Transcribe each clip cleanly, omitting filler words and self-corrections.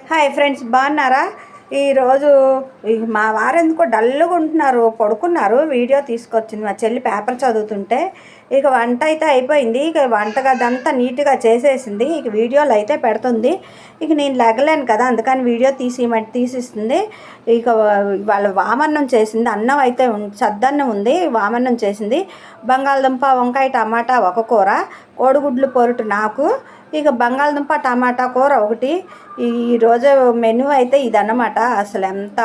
Hi friends, బాగున్నారా? ఈరోజు మా వారు ఎందుకో డల్గా ఉంటున్నారు, పడుకున్నారు. వీడియో తీసుకొచ్చింది మా చెల్లి పేపర్ చదువుతుంటే. ఇక వంట అయితే అయిపోయింది. ఇక వంటగదంతా నీట్గా చేసేసింది. ఇక వీడియోలు అయితే పెడుతుంది. ఇక నేను లెగలేను కదా, అందుకని వీడియో తీసిస్తుంది. ఇక వాళ్ళ వామన్నం చేసింది. అన్నం అయితే సద్దన్నం ఉంది, వామన్నం చేసింది. బంగాళదుంప, వంకాయ, టమాటా ఒక కూర, కోడిగుడ్లు పొరుటు నాకు, ఇక బంగాళదుంప టమాటా కూర ఒకటి. ఈరోజు మెనూ అయితే ఇదన్నమాట. అసలు ఎంత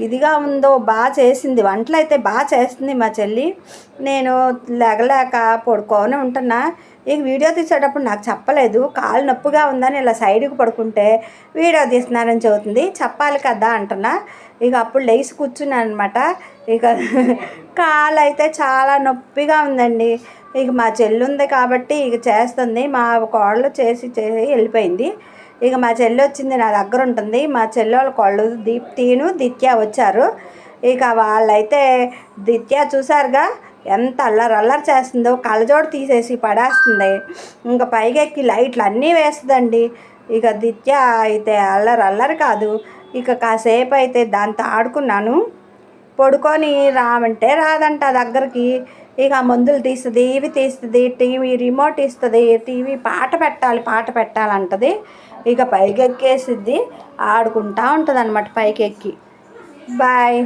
ఇదిగా ఉందో, బాగా చేసింది. వంటలు అయితే బాగా చేస్తుంది మా చెల్లి. నేను లేగలేక పడుకొని ఉంటున్నా. ఇక వీడియో తీసేటప్పుడు నాకు చెప్పలేదు, కాలు నొప్పిగా ఉందని ఇలా సైడ్కి పడుకుంటే వీడియో తీస్తున్నానని చెబుతుంది. చెప్పాలి కదా అంటున్నా. ఇక అప్పుడు లేచి కూర్చున్నాను అనమాట. ఇక కాలు అయితే చాలా నొప్పిగా ఉందండి. ఇక మా చెల్లి ఉంది కాబట్టి ఇక చేస్తుంది. మా కోడలు చేసి వెళ్ళిపోయింది. ఇక మా చెల్లి వచ్చింది, నా దగ్గర ఉంటుంది. మా చెల్లి వాళ్ళ కోళ్ళు దీప్తిను దిత్య వచ్చారు. ఇక వాళ్ళైతే దిత్య చూసారుగా ఎంత అల్లరి చేస్తుందో, కళ్ళజోడు తీసేసి పడేస్తుంది. ఇంకా పైకెక్కి లైట్లు అన్నీ వేస్తుందండి. ఇక దిత్య అయితే అల్లరి కాదు. ఇక కాసేపు అయితే దాంతో ఆడుకున్నాను. పడుకొని రామంటే రాదంట దగ్గరికి. ఇక మందులు తీస్తుంది, ఇవి తీస్తుంది, టీవీ రిమోట్ ఇస్తుంది, టీవీ పాట పెట్టాలంటది. ఇక పైకి ఎక్కేసిద్ది, ఆడుకుంటూ ఉంటుంది అనమాట పైకి ఎక్కి. బాయ్.